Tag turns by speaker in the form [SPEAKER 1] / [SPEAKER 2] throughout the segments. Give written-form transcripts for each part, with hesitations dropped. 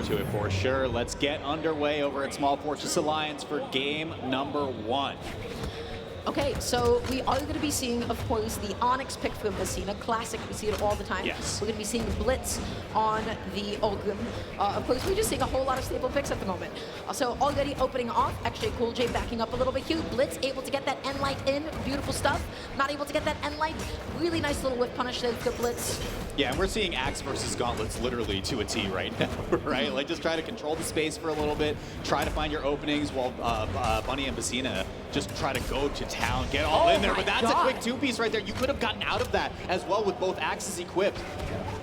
[SPEAKER 1] forward to it for sure. Let's get underway over at Small Fortress Alliance for game number 1.
[SPEAKER 2] Okay, so we are going to be seeing, of course, the Onyx pick from Vecinaa. Classic, we see it all the time.
[SPEAKER 1] Yes.
[SPEAKER 2] We're going to be seeing Blitz on the Ulgrim. Of course, we're just seeing a whole lot of staple picks at the moment. So already opening off, xJcoolJ backing up a little bit here. Blitz able to get that N-Light in, beautiful stuff. Not able to get that N-Light, really nice little whip punish there for Blitz.
[SPEAKER 1] Yeah, and we're seeing Axe versus Gauntlets literally to a T right now, right? Like, just try to control the space for a little bit, try to find your openings while Bunny and Vecinaa just try to go to town, get all in there. But that's a quick two-piece right there. You could have gotten out of that as well with both axes equipped.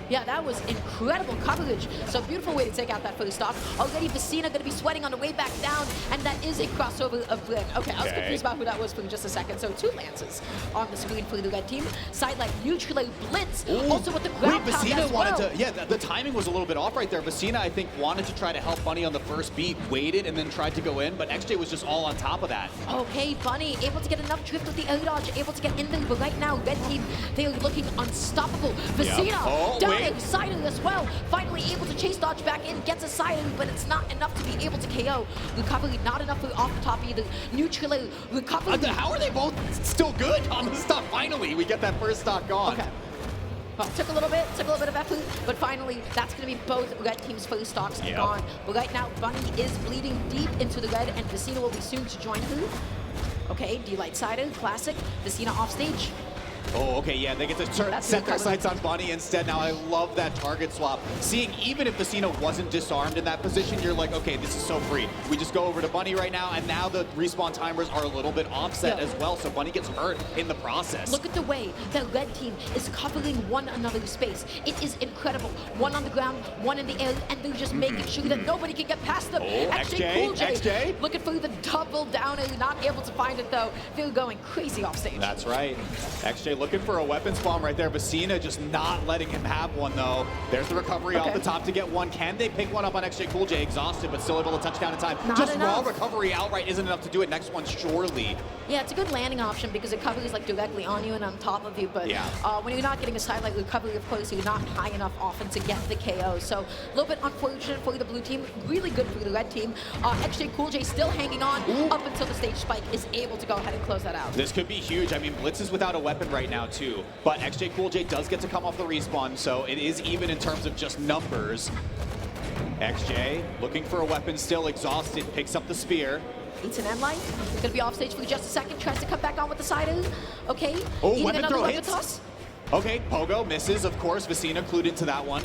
[SPEAKER 2] Yeah, that was incredible coverage. So beautiful way to take out that first stock. Already Vecinaa going to be sweating on the way back down, and that is a crossover of Blitz. Okay, I was confused about who that was for just a second. So 2 lances on the screen for the red team. Sideline neutral Blitz, also with the ground pound
[SPEAKER 1] Vecinaa
[SPEAKER 2] as
[SPEAKER 1] wanted
[SPEAKER 2] well.
[SPEAKER 1] to, yeah, the timing was a little bit off right there. Vecinaa, I think, wanted to try to help Bunny on the first beat, waited, and then tried to go in, but xJ was just all on top of that.
[SPEAKER 2] Okay, Bunny able to get enough drift with the air dodge, able to get in there, but right now, red team, they are looking unstoppable. Vecinaa down inside as well, finally able to chase dodge back in, gets a side, but it's not enough to be able to KO. Recovery not enough for off the top either. Neutral recovery.
[SPEAKER 1] How are they both still good on the stock? Finally, we get that first stock gone.
[SPEAKER 2] Okay. Well, took a little bit of effort, but finally, that's going to be both red team's first stocks gone. But right now, Bunny is bleeding deep into the red, and Vecinaa will be soon to join her. Okay, D-Light Sider, classic. Vecinaa off stage.
[SPEAKER 1] Oh, okay, yeah, they get to set their sights on Bunny instead. Now, I love that target swap. Seeing, even if Vecinaa wasn't disarmed in that position, you're like, okay, this is so free. We just go over to Bunny right now, and now the respawn timers are a little bit offset as well, so Bunny gets hurt in the process.
[SPEAKER 2] Look at the way the red team is covering one another's space. It is incredible. One on the ground, one in the air, and they're just making sure that nobody can get past them.
[SPEAKER 1] Oh, xJ
[SPEAKER 2] looking for the double downer, not able to find it though. They're going crazy off stage.
[SPEAKER 1] That's right. xJ looking for a weapons bomb right there. Vecinaa just not letting him have one, though. There's the recovery off the top to get one. Can they pick one up on xJcoolJ? Exhausted, but still able to touch down in time.
[SPEAKER 2] Not
[SPEAKER 1] just
[SPEAKER 2] enough.
[SPEAKER 1] raw recovery outright isn't enough to do it. Next one, surely.
[SPEAKER 2] Yeah, it's a good landing option because it covers like directly on you and on top of you, but when you're not getting a sidelight recovery, of course, you're not high enough often to get the KO. So a little bit unfortunate for the blue team, really good for the red team. xJcoolJ still hanging on up until the stage spike is able to go ahead and close that out.
[SPEAKER 1] This could be huge. I mean, Blitz is without a weapon right now, too. But xJcoolJ does get to come off the respawn, so it is even in terms of just numbers. xJ looking for a weapon, still exhausted, picks up the spear.
[SPEAKER 2] Eats an N-Light. Gonna be off stage for just a second. Tries to come back on with the side. Okay.
[SPEAKER 1] Oh, weapon throw hits. Toss. Okay, Pogo misses, of course. Vecinaa clued into that one.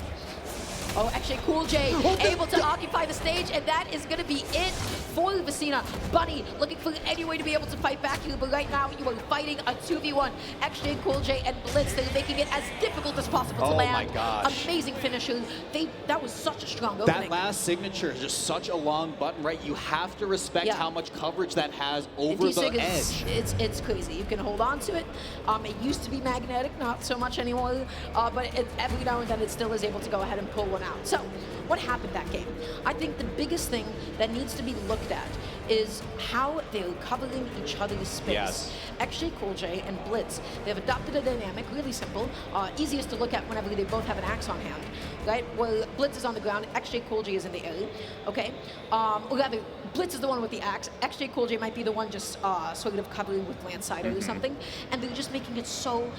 [SPEAKER 2] Oh, xJcoolJ able to occupy the stage, and that is going to be it for Vecinaa. Bunny looking for any way to be able to fight back here, but right now you are fighting a 2v1. xJcoolJ and Blitz, they're making it as difficult as possible to land.
[SPEAKER 1] Oh my gosh.
[SPEAKER 2] Amazing finisher. That was such a strong opening.
[SPEAKER 1] That last signature is just such a long button, right? You have to respect how much coverage that has over the edge.
[SPEAKER 2] It's crazy. You can hold on to it. It used to be magnetic, not so much anymore, but every now and then it still is able to go ahead and pull one out. So, what happened that game? I think the biggest thing that needs to be looked at is how they're covering each other's space. xJcoolJ and Blitz, they've adopted a dynamic, really simple, easiest to look at whenever they both have an axe on hand, right? Where Blitz is on the ground, xJcoolJ is in the air, okay? Or rather, Blitz is the one with the axe, xJcoolJ might be the one just sort of covering with landsider or something, and they're just making it so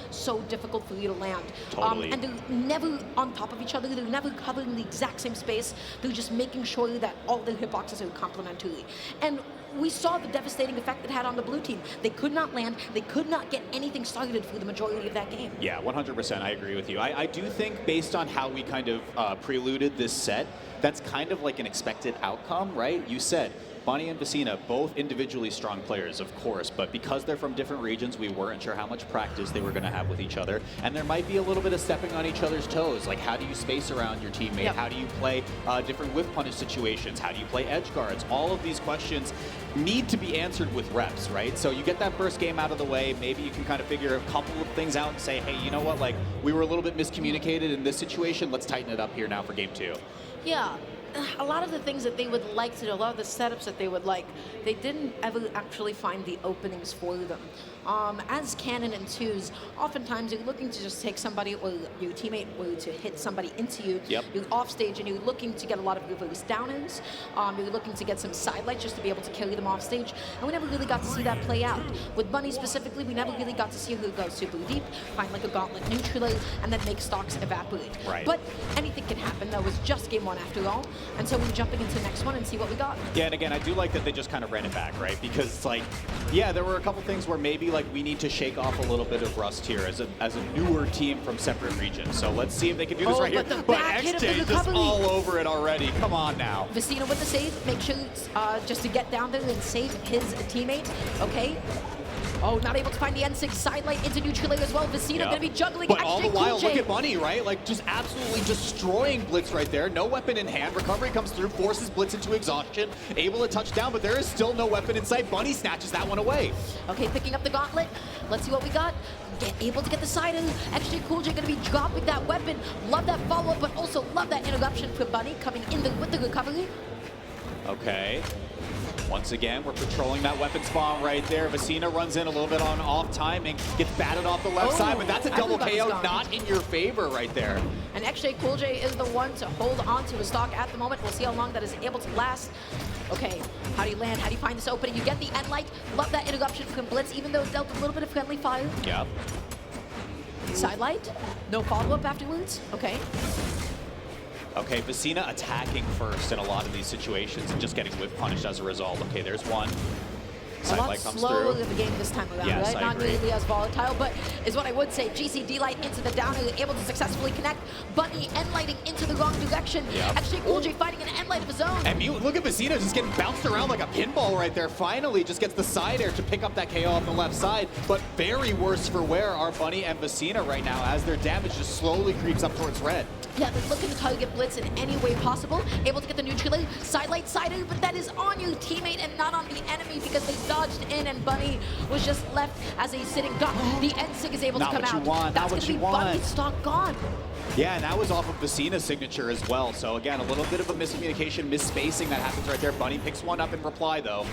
[SPEAKER 2] difficult for you to land.
[SPEAKER 1] Totally.
[SPEAKER 2] And they're never on top of each other, they're never covering the exact same space, they're just making sure that all their hitboxes are complementary. And we saw the devastating effect it had on the blue team. They could not land, they could not get anything started for the majority of that game. Yeah,
[SPEAKER 1] 100%, I agree with you. I do think based on how we kind of preluded this set, that's kind of like an expected outcome, right? You said Bunny and Vecinaa, both individually strong players, of course, but because they're from different regions, we weren't sure how much practice they were going to have with each other. And there might be a little bit of stepping on each other's toes. Like, how do you space around your teammate? How do you play different whiff punish situations? How do you play edge guards? All of these questions need to be answered with reps, right? So you get that first game out of the way, maybe you can kind of figure a couple of things out and say, hey, you know what, like, we were a little bit miscommunicated in this situation, let's tighten it up here now for game 2.
[SPEAKER 2] Yeah. a lot of the things that they would like to do, a lot of the setups that they would like, they didn't ever actually find the openings for them. As Cannon and twos, oftentimes you're looking to just take somebody or your teammate or to hit somebody into you.
[SPEAKER 1] Yep.
[SPEAKER 2] You're off stage and you're looking to get a lot of reverse down-ins. You're looking to get some sidelights just to be able to carry them off stage. And we never really got to see that play out. With Bunny specifically, we never really got to see who goes super deep, find like a gauntlet neutral, and then make stocks evaporate.
[SPEAKER 1] Right.
[SPEAKER 2] But anything can happen, though. It's just game one after all. And so we're jumping into the next one and see what we got.
[SPEAKER 1] Yeah, and again, I do like that they just kind of ran it back, right? Because it's like, yeah, there were a couple things where maybe like we need to shake off a little bit of rust here as a newer team from separate regions. So let's see if they can do this right here. But xJ is just all over it already. Come on now.
[SPEAKER 2] Vecinaa with the save. Make sure just to get down there and save his teammate. Okay. Oh, not able to find the N6 sidelight into neutral as well. Vecinaa going to be juggling.
[SPEAKER 1] But all the while,
[SPEAKER 2] xJcoolJ.
[SPEAKER 1] look at Bunny, right? Like, just absolutely destroying Blitz right there. No weapon in hand. Recovery comes through, forces Blitz into exhaustion. Able to touch down, but there is still no weapon in sight. Bunny snatches that one away.
[SPEAKER 2] Okay, picking up the gauntlet. Let's see what we got. Able to get the side in. xJcoolJ going to be dropping that weapon. Love that follow-up, but also love that interruption for Bunny coming in with the recovery.
[SPEAKER 1] Okay. Once again, we're patrolling that weapon spawn right there. Vecinaa runs in a little bit on off timing, gets batted off the left side, but that's a double KO, not in your favor right there.
[SPEAKER 2] And xJcoolJ is the one to hold on to his stock at the moment. We'll see how long that is able to last. Okay, how do you land? How do you find this opening? You get the end light. Love that interruption from Blitz, even though it dealt a little bit of friendly fire.
[SPEAKER 1] Yep.
[SPEAKER 2] Sidelight. No follow-up afterwards. Okay.
[SPEAKER 1] Okay, Vecinaa attacking first in a lot of these situations and just getting whip punished as a result. Okay, there's one.
[SPEAKER 2] A lot
[SPEAKER 1] Sidelight comes
[SPEAKER 2] slower
[SPEAKER 1] through.
[SPEAKER 2] in the game this time around,
[SPEAKER 1] Yes,
[SPEAKER 2] right?
[SPEAKER 1] I
[SPEAKER 2] Not
[SPEAKER 1] agree.
[SPEAKER 2] nearly as volatile, but is what I would say. GCD light into the down, able to successfully connect. Bunny end lighting into the wrong direction.
[SPEAKER 1] Yep.
[SPEAKER 2] xJcoolJ fighting an end light of his own.
[SPEAKER 1] And look at Vecinaa just getting bounced around like a pinball right there. Finally, just gets the side air to pick up that KO off the left side. But very worse for wear are Bunny and Vecinaa right now as their damage just slowly creeps up towards red.
[SPEAKER 2] Yeah, they're looking to target Blitz in any way possible. Able to get the neutral sidelight sided, but that is on your teammate and not on the enemy because they dodged in and Bunny was just left as a sitting duck. The N6 is able to come out. That's going to be Bunny's stock gone.
[SPEAKER 1] Yeah, and that was off of Vecinaa's signature as well. So again, a little bit of a miscommunication, misspacing that happens right there. Bunny picks one up in reply though.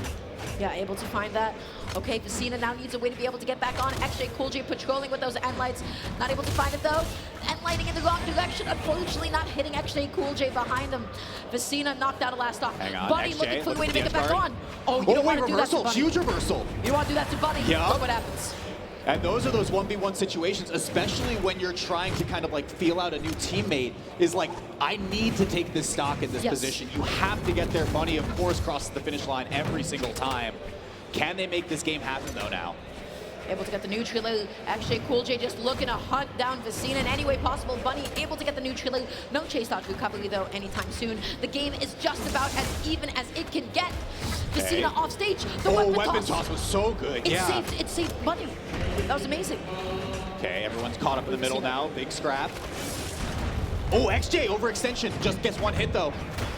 [SPEAKER 2] Yeah, able to find that. Okay, Vecinaa now needs a way to be able to get back on. xJcoolJ patrolling with those end lights. Not able to find it though. End lighting in the wrong direction. Unfortunately, not hitting xJcoolJ behind him. Vecinaa knocked out a last stock.
[SPEAKER 1] Hang on,
[SPEAKER 2] Bunny
[SPEAKER 1] xJ,
[SPEAKER 2] looking for a
[SPEAKER 1] look
[SPEAKER 2] way
[SPEAKER 1] at
[SPEAKER 2] to
[SPEAKER 1] the
[SPEAKER 2] make it back
[SPEAKER 1] edge guard.
[SPEAKER 2] on. Oh, you don't want to do that to
[SPEAKER 1] reversal,
[SPEAKER 2] Bunny.
[SPEAKER 1] huge reversal.
[SPEAKER 2] You want to do that to Bunny.
[SPEAKER 1] Yeah.
[SPEAKER 2] Look what happens.
[SPEAKER 1] And those are those 1v1 situations, especially when you're trying to kind of like feel out a new teammate, is like, I need to take this stock in this position. You have to get there. Bunny, of course, crosses the finish line every single time. Can they make this game happen though now?
[SPEAKER 2] Able to get the neutral. xJcoolJ just looking to hunt down Vecinaa in any way possible. Bunny able to get the neutral. No chase dodge recovery though anytime soon. The game is just about as even as it can get. Vecinaa off stage. The
[SPEAKER 1] weapon toss was so good.
[SPEAKER 2] It saved Bunny. That was amazing.
[SPEAKER 1] Okay, everyone's caught up in the middle now. Big scrap. Oh, xJ overextension. Just gets one hit though.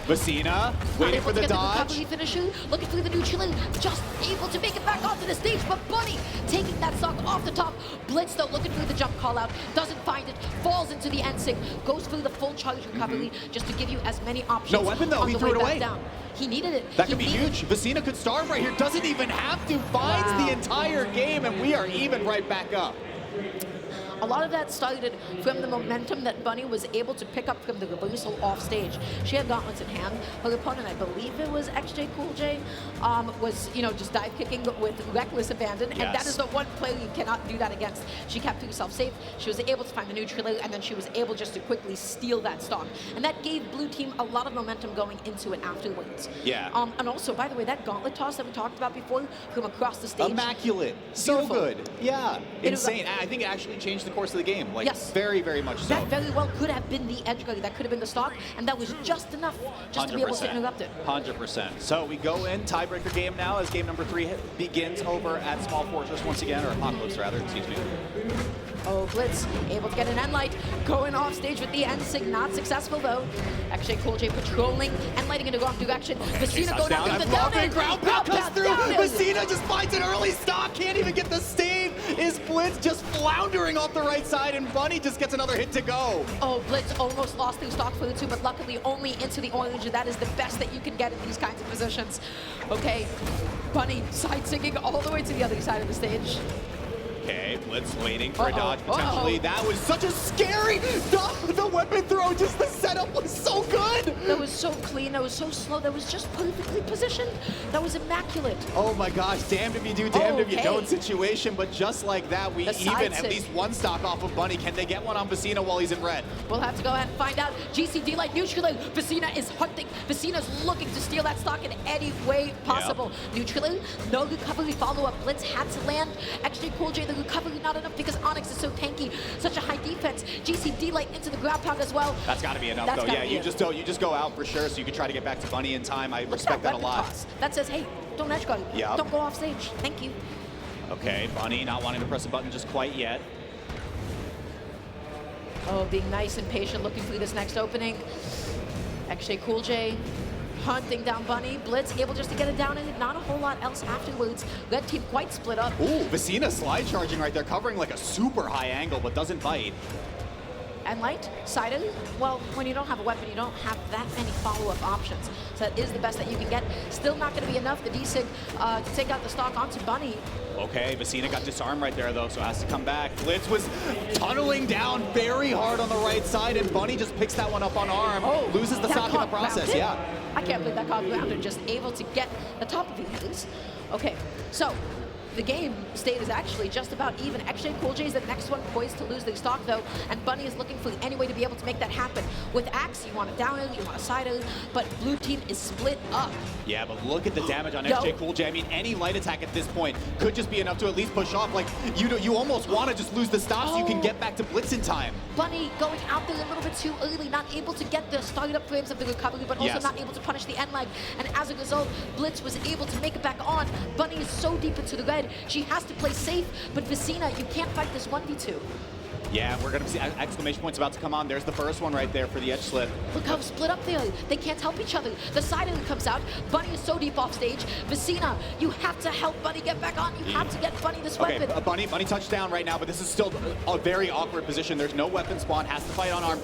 [SPEAKER 1] Vecinaa waiting for the dodge.
[SPEAKER 2] Recovery finisher, looking through the neutral, just able to make it back onto the stage, but Bunny taking that stock off the top. Blitz though looking through the jump call out, doesn't find it, falls into the N6, goes through the full charge recovery just to give you as many options.
[SPEAKER 1] No weapon though, he threw it away.
[SPEAKER 2] Down. He needed it.
[SPEAKER 1] That could be huge. Vecinaa could starve right here. Doesn't even have to. Finds the entire game, and we are even right back up.
[SPEAKER 2] A lot of that started from the momentum that Bunny was able to pick up from the reversal off stage. She had gauntlets in hand. Her opponent, I believe it was xJcoolJ, was just dive kicking with reckless abandon, and that is the one player you cannot do that against. She kept herself safe. She was able to find the neutral, and then she was able just to quickly steal that stock, and that gave blue team a lot of momentum going into it afterwards.
[SPEAKER 1] Yeah.
[SPEAKER 2] And also, by the way, that gauntlet toss that we talked about before from across the stage.
[SPEAKER 1] Immaculate. So
[SPEAKER 2] Beautiful.
[SPEAKER 1] good. Yeah. Insane. I think it actually changed the course of the game. Like, very, very much so.
[SPEAKER 2] That very well could have been the edge guard. That could have been the stock, and that was just enough just to be able to interrupt it.
[SPEAKER 1] 100%. So we go in, tiebreaker game now as game number 3 begins over at Small Fortress once again, or Apocalypse rather, excuse me.
[SPEAKER 2] Oh, Blitz able to get an end light, going off stage with the N6, not successful though. xJcoolJ patrolling and lighting in the wrong direction. Vecinaa going down through the down air.
[SPEAKER 1] Ground pound comes through. Vecinaa just finds an early stop, can't even get the save.
[SPEAKER 3] is Blitz just floundering off the right side, and Bunny just gets another hit to go.
[SPEAKER 2] Oh, Blitz almost lost through stock for the 2, but luckily only into the orange, and that is the best that you can get in these kinds of positions. Okay, Bunny side-singing all the way to the other side of the stage.
[SPEAKER 3] Okay, Blitz waiting for a dodge potentially. That was such a scary, the weapon throw, just the setup was so good.
[SPEAKER 2] That was so clean, that was so slow, that was just perfectly positioned. That was immaculate.
[SPEAKER 3] Oh my gosh, damned if you do, damned if you don't situation, but just like that, we even at least one stock off of Bunny. Can they get one on Vecinaa while he's in red?
[SPEAKER 2] We'll have to go ahead and find out. GCD like neutrally, Vecinaa is hunting. Vecina's looking to steal that stock in any way possible. Yep. Neutrally, no recovery follow-up. Blitz had to land. xJcoolJ, the recovery not enough because Onyx is so tanky, such a high defense. GCD light into the ground pound as well.
[SPEAKER 3] That's got to be enough though. Yeah, you just go out for sure, so you can try to get back to Bunny in time. I respect that a lot.
[SPEAKER 2] Toss. That says, hey, don't edge guard.
[SPEAKER 3] Yep.
[SPEAKER 2] Don't go off stage. Thank you.
[SPEAKER 3] Okay, Bunny not wanting to press a button just quite yet.
[SPEAKER 2] Oh, being nice and patient, looking through this next opening. xJcoolJ hunting down Bunny. Blitz able just to get it down, and not a whole lot else afterwards. Red team quite split up.
[SPEAKER 3] Ooh, Vecinaa slide charging right there, covering like a super high angle, but doesn't bite.
[SPEAKER 2] And light, sided, well, when you don't have a weapon, you don't have that many follow-up options. So that is the best that you can get. Still not going to be enough, the DSIG, to take out the stock onto Bunny.
[SPEAKER 3] Okay, Vecinaa got disarmed right there, though, so has to come back. Blitz was tunneling down very hard on the right side, and Bunny just picks that one up on arm, loses the stock in the process,
[SPEAKER 2] I can't believe that caught grounded, just able to get the top of it. Okay, so the game state is actually just about even. xJcoolJ is the next one poised to lose their stock though, and Bunny is looking for any way to be able to make that happen. With Axe, you want a down air, you want a side air, but blue team is split up.
[SPEAKER 3] Yeah, but look at the damage on xJcoolJ. I mean, any light attack at this point could just be enough to at least push off. Like, you almost want to just lose the stock so you can get back to Blitz in time.
[SPEAKER 2] Bunny going out there a little bit too early, not able to get the started up frames of the recovery, but also not able to punish the end lag. And as a result, Blitz was able to make it back on. Bunny is so deep into the red, she has to play safe, but Vecinaa, you can't fight this 1v2.
[SPEAKER 3] Yeah, we're gonna see exclamation points about to come on. There's the first one right there for the edge slip.
[SPEAKER 2] Look how split up they are. They can't help each other. The side of it comes out. Bunny is so deep off stage. Vecinaa, you have to help Bunny get back on. You have to get Bunny this weapon.
[SPEAKER 3] Bunny touchdown right now, but this is still a very awkward position. There's no weapon spawn. Has to fight on arm.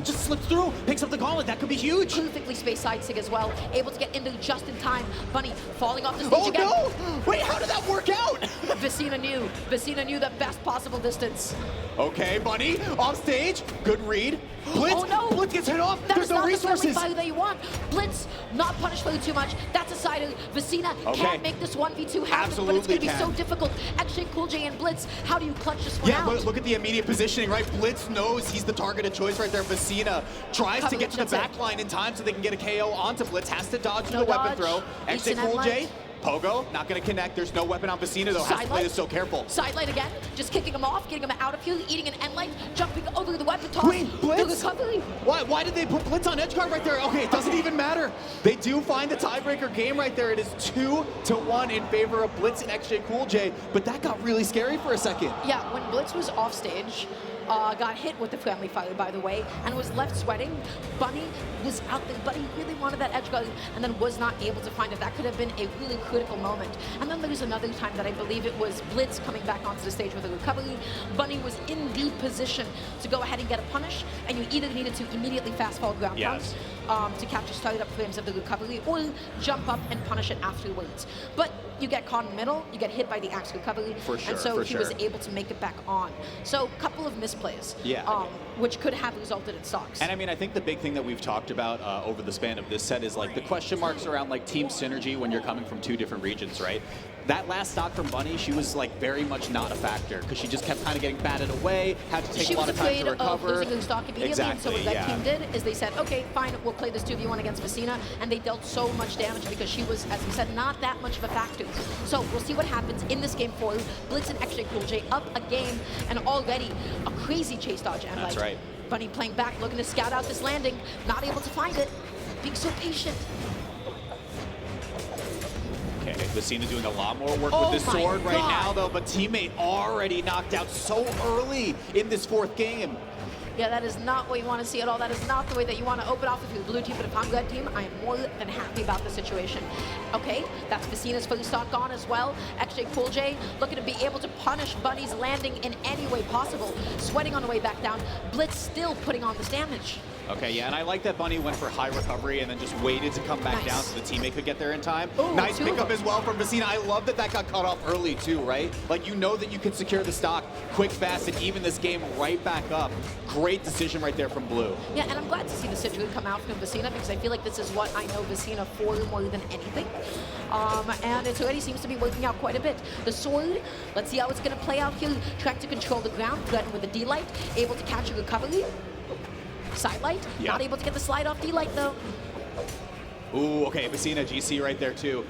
[SPEAKER 3] Just slips through. Picks up the gauntlet. That could be huge.
[SPEAKER 2] Perfectly spaced side sig as well. Able to get in there just in time. Bunny falling off the stage again.
[SPEAKER 3] Oh no! Wait, how did that work out?
[SPEAKER 2] Vecinaa knew. Vecinaa knew the best possible distance.
[SPEAKER 3] Okay, Bunny, off stage, good read. Blitz,
[SPEAKER 2] oh no!
[SPEAKER 3] Blitz gets hit off,
[SPEAKER 2] That's
[SPEAKER 3] there's no resources.
[SPEAKER 2] That's not the that you want. Blitz, not punished for too much. That's a side of Vecinaa can't make this 1v2 happen, but it's going to be so difficult. xJcoolJ and Blitz, how do you clutch this one out?
[SPEAKER 3] Yeah, look at the immediate positioning, right? Blitz knows he's the targeted choice right there. Vecinaa tries to get to the back line in time so they can get a KO onto Blitz, has to dodge the weapon throw. xJcoolJ, Pogo, not going to connect. There's no weapon on Vecinaa, though. Has to play this so careful.
[SPEAKER 2] Sidelight again, just kicking him off, getting him out of here, eating an end light, jumping over the weapon toss.
[SPEAKER 3] Wait, Blitz?
[SPEAKER 2] The recovery.
[SPEAKER 3] Why did they put Blitz on edge guard right there? Okay, it doesn't even matter. They do find the tiebreaker game right there. It is 2-1 in favor of Blitz and xJcoolJ, but that got really scary for a second.
[SPEAKER 2] Yeah, when Blitz was off stage, got hit with the friendly fire, by the way, and was left sweating. Bunny was out there, but he really wanted that edge guard and then was not able to find it. That could have been a really critical moment. And then there was another time that I believe it was Blitz coming back onto the stage with a recovery. Bunny was in the position to go ahead and get a punish, and you either needed to immediately fast fall ground pounds to capture started up frames of the recovery, or jump up and punish it afterwards. But you get caught in the middle, you get hit by the axe recovery, and so he was able to make it back on. So a couple of misplays, which could have resulted in stocks.
[SPEAKER 3] And I mean, I think the big thing that we've talked about over the span of this set is like the question marks around like team synergy when you're coming from two different regions, right? That last stock from Bunny, she was like very much not a factor because she just kept kind of getting batted away, had to take a lot of time to recover.
[SPEAKER 2] She was afraid of losing the stock immediately, and so what that team did is they said, okay, fine, we'll play this 2v1 against Vecinaa, and they dealt so much damage because she was, as we said, not that much of a factor. So we'll see what happens in this game for Blitz and xJcoolJ up a game, and already a crazy chase dodge. And
[SPEAKER 3] that's right.
[SPEAKER 2] Bunny playing back, looking to scout out this landing, not able to find it, being so patient.
[SPEAKER 3] Okay, Vecinaa doing a lot more work with this sword right now, though, but teammate already knocked out so early in this fourth game.
[SPEAKER 2] Yeah, that is not what you want to see at all. That is not the way that you want to open off with your blue team. But if I'm red team, I am more than happy about the situation. Okay, that's Vecina's fully stock gone as well. xJcoolJ looking to be able to punish Bunny's landing in any way possible. Sweating on the way back down. Blitz still putting on this damage.
[SPEAKER 3] Okay, yeah, and I like that Bunny went for high recovery and then just waited to come back down so the teammate could get there in time.
[SPEAKER 2] Ooh,
[SPEAKER 3] nice pickup as well from Vecinaa. I love that that got cut off early too, right? Like, you know that you can secure the stock quick, fast, and even this game right back up. Great decision right there from Blue.
[SPEAKER 2] Yeah, and I'm glad to see the Sigil come out from Vecinaa because I feel like this is what I know Vecinaa for more than anything. And it already seems to be working out quite a bit. The sword, let's see how it's going to play out here. Trying to control the ground, threatened with the D-Light, able to catch a recovery. Sidelight, not able to get the slide off D-Light though.
[SPEAKER 3] Ooh, okay, Vecinaa GC right there too.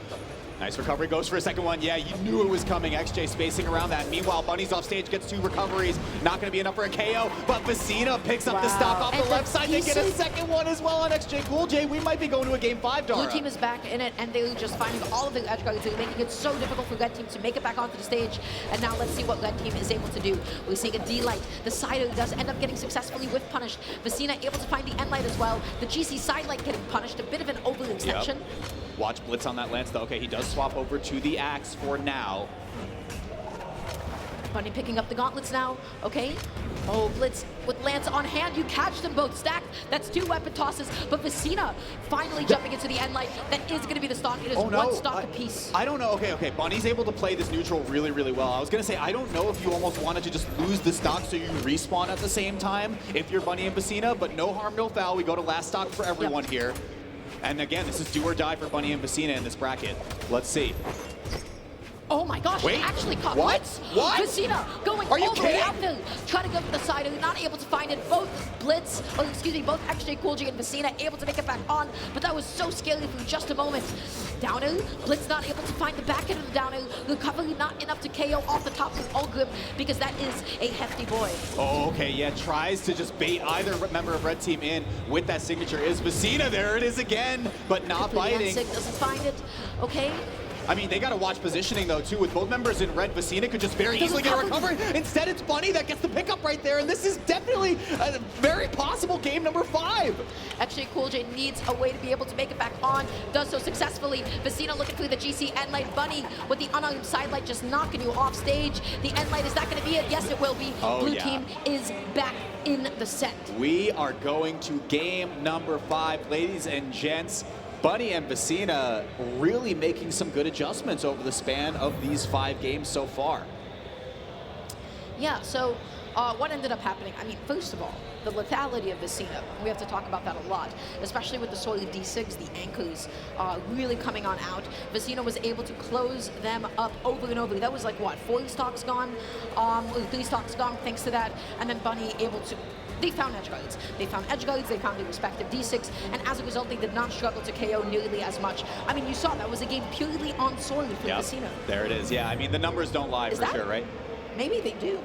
[SPEAKER 3] Nice recovery, goes for a second one. Yeah, you knew it was coming. xJ spacing around that. Meanwhile, Bunny's off stage, gets 2 recoveries. Not going to be enough for a KO, but Vecinaa picks up the stock off the left side. They get a second one as well on xJcoolJ. We might be going to a game 5, Dara.
[SPEAKER 2] Blue team is back in it, and they're just finding all of their edge guards, making it so difficult for red team to make it back onto the stage. And now let's see what red team is able to do. We're seeing a D-Light. The Sider does end up getting successfully with punished. Vecinaa able to find the end light as well. The GC side light getting punished. A bit of an overextension.
[SPEAKER 3] Watch Blitz on that lance though. Okay, he does swap over to the axe for now.
[SPEAKER 2] Bunny picking up the gauntlets now, okay? Oh, Blitz with lance on hand. You catch them both stacked. That's 2 weapon tosses, but Vecinaa finally jumping into the end light. That is going to be the stock. It is 1 stock apiece.
[SPEAKER 3] I don't know. Okay. Bunny's able to play this neutral really, really well. I was going to say, I don't know if you almost wanted to just lose the stock so you respawn at the same time if you're Bunny and Vecinaa, but no harm, no foul. We go to last stock for everyone here. And again, this is do or die for Bunny and Vecinaa in this bracket. Let's see.
[SPEAKER 2] Oh my gosh,
[SPEAKER 3] Wait,
[SPEAKER 2] he actually caught
[SPEAKER 3] what?
[SPEAKER 2] Blitz.
[SPEAKER 3] What?
[SPEAKER 2] Vecinaa going all the way out there, trying to go for the side, not able to find it. Both Blitz, both xJcoolJ and Vecinaa able to make it back on, but that was so scary for just a moment. Downer, Blitz not able to find the back end of the downer. Recovery not enough to KO off the top of Ulgrim because that is a hefty boy.
[SPEAKER 3] Oh, okay, yeah, tries to just bait either member of Red Team in with that signature is Vecinaa. There it is again, but not biting.
[SPEAKER 2] Doesn't find it, okay?
[SPEAKER 3] I mean, they got to watch positioning, though, too. With both members in red, Vecinaa could just very easily get a recovery. Instead, it's Bunny that gets the pickup right there, and this is definitely a very possible game number 5.
[SPEAKER 2] xJcoolJ needs a way to be able to make it back on. Does so successfully. Vecinaa looking through the GC end light. Bunny with the unarmed side light just knocking you off stage. The end light, is that going to be it? Yes, it will be. Blue team is back in the set.
[SPEAKER 3] We are going to game number 5, ladies and gents. Bunny and Vecinaa really making some good adjustments over the span of these 5 games so far.
[SPEAKER 2] Yeah, so what ended up happening? I mean, first of all, the lethality of Vecinaa. We have to talk about that a lot, especially with the sort of D6, the anchors really coming on out. Vecinaa was able to close them up over and over. That was like, what, 4 stocks gone? Or 3 stocks gone thanks to that. And then Bunny able to... They found edge guards. They found their respective D6, and as a result, they did not struggle to KO nearly as much. I mean, you saw that was a game purely on sword for Vecinaa.
[SPEAKER 3] There it is. Yeah, I mean, the numbers don't lie for sure, right?
[SPEAKER 2] Maybe they do.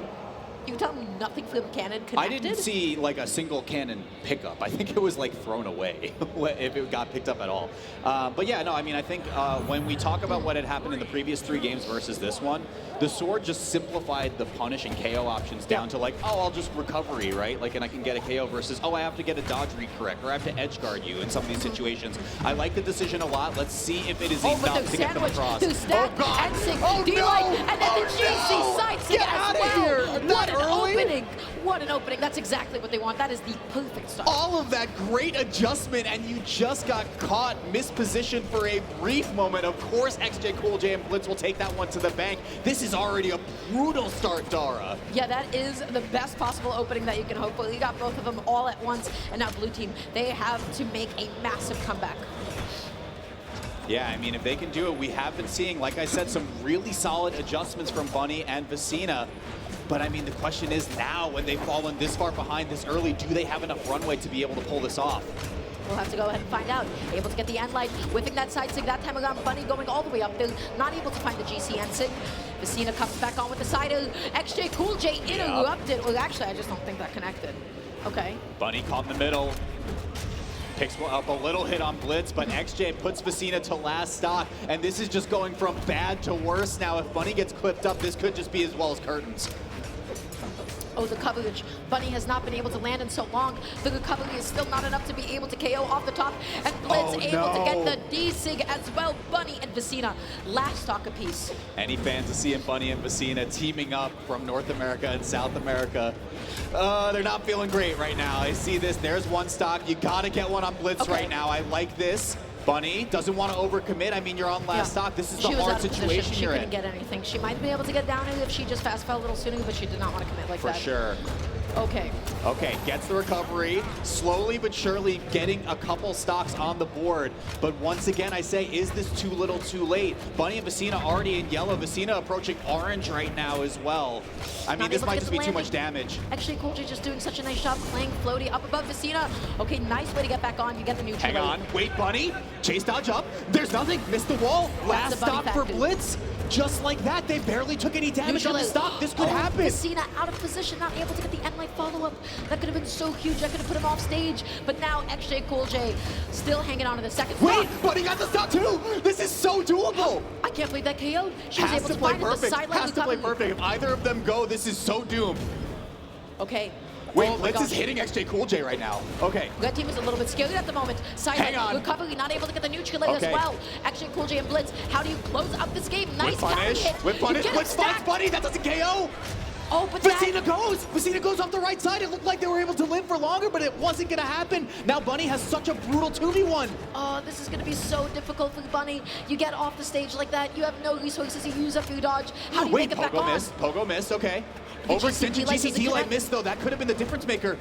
[SPEAKER 2] You tell me nothing from cannon connected?
[SPEAKER 3] I didn't see like a single cannon pickup. I think it was like thrown away if it got picked up at all. But yeah, no, I mean, I think when we talk about what had happened in the previous 3 games versus this one, the sword just simplified the punish and KO options down to like, oh, I'll just recovery, right? Like, and I can get a KO versus, oh, I have to get a dodge read correct, or I have to edge guard you in some of these situations. I like the decision a lot. Let's see if it is enough to get them across.
[SPEAKER 2] Oh, God. And then the GC sides as well. What an opening. What an opening. That's exactly what they want. That is the perfect start.
[SPEAKER 3] All of that great adjustment, and you just got caught mispositioned for a brief moment. Of course, xJcoolJ and Blitz will take that one to the bank. This is already a brutal start, Dara.
[SPEAKER 2] Yeah, that is the best possible opening that you can hope for. You got both of them all at once, and now Blue Team, they have to make a massive comeback.
[SPEAKER 3] Yeah, I mean, if they can do it, we have been seeing, like I said, some really solid adjustments from Bunny and Vecinaa. But I mean, the question is now, when they've fallen this far behind this early, do they have enough runway to be able to pull this off?
[SPEAKER 2] We'll have to go ahead and find out. Able to get the end light, whipping that side sig. That time around, Bunny going all the way up there, not able to find the GC end sig. Vecinaa comes back on with the side. xJcoolJ interrupted. Well, actually, I just don't think that connected. Okay.
[SPEAKER 3] Bunny caught in the middle. Picks up a little hit on Blitz, but xJ puts Vecinaa to last stock, and this is just going from bad to worse now. If Bunny gets clipped up, this could just be as well as curtains.
[SPEAKER 2] Oh, the coverage. Bunny has not been able to land in so long. The recovery is still not enough to be able to KO off the top. And Blitz able to get the D-Sig as well. Bunny and Vecinaa, last stock apiece.
[SPEAKER 3] Any fans of seeing Bunny and Vecinaa teaming up from North America and South America, they're not feeling great right now. I see this. There's one stock. You got to get one on Blitz right now. I like this. Bunny doesn't want to overcommit. I mean, you're on last stock. This is the hard situation you're in.
[SPEAKER 2] She couldn't get anything. She might be able to get down if she just fast fell a little sooner, but she did not want to commit like that.
[SPEAKER 3] For sure.
[SPEAKER 2] Okay.
[SPEAKER 3] Okay, gets the recovery, slowly but surely getting a couple stocks on the board. But once again, I say, is this too little too late? Bunny and Vecinaa already in yellow. Vecinaa approaching orange right now as well. I mean, this might just be too much damage.
[SPEAKER 2] xJcoolJ just doing such a nice job playing floaty up above Vecinaa. Okay, nice way to get back on. You get the neutral.
[SPEAKER 3] Hang on, wait, Bunny. Chase dodge up. There's nothing. Missed the wall. Last stop for Blitz. Just like that, they barely took any damage on the stock. This could happen.
[SPEAKER 2] Vecinaa out of position, not able to get the end light follow-up. That could have been so huge. That could have put him off stage. But now xJcoolJ still hanging on to the second stock.
[SPEAKER 3] Wait, Bunny got the stock too. This is so doable.
[SPEAKER 2] I can't believe that KO'd. She was able to find it. The sideline
[SPEAKER 3] has to play perfect. If either of them go, this is so doomed.
[SPEAKER 2] Okay.
[SPEAKER 3] Wait, Blitz is hitting xJcoolJ right now. Okay.
[SPEAKER 2] Red team is a little bit scared at the moment. Sideline recovery, not able to get the neutral as well. xJcoolJ and Blitz, how do you close up this game? Nice
[SPEAKER 3] punish. With punish. Blitz finds Bunny. That doesn't KO.
[SPEAKER 2] Oh, but
[SPEAKER 3] Vecinaa goes! Vecinaa goes off the right side. It looked like they were able to live for longer, but it wasn't going to happen. Now Bunny has such a brutal 2v1.
[SPEAKER 2] Oh, this is going to be so difficult for Bunny. You get off the stage like that. You have no resources. You use up your dodge. How do you make it back on?
[SPEAKER 3] Pogo missed. Okay. Overextension GCT light missed, though. That could have been the difference maker.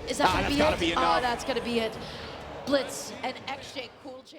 [SPEAKER 2] Is that going to be it?
[SPEAKER 3] That's got to be enough.
[SPEAKER 2] Oh, that's going to be it. Blitz and xJcoolJ.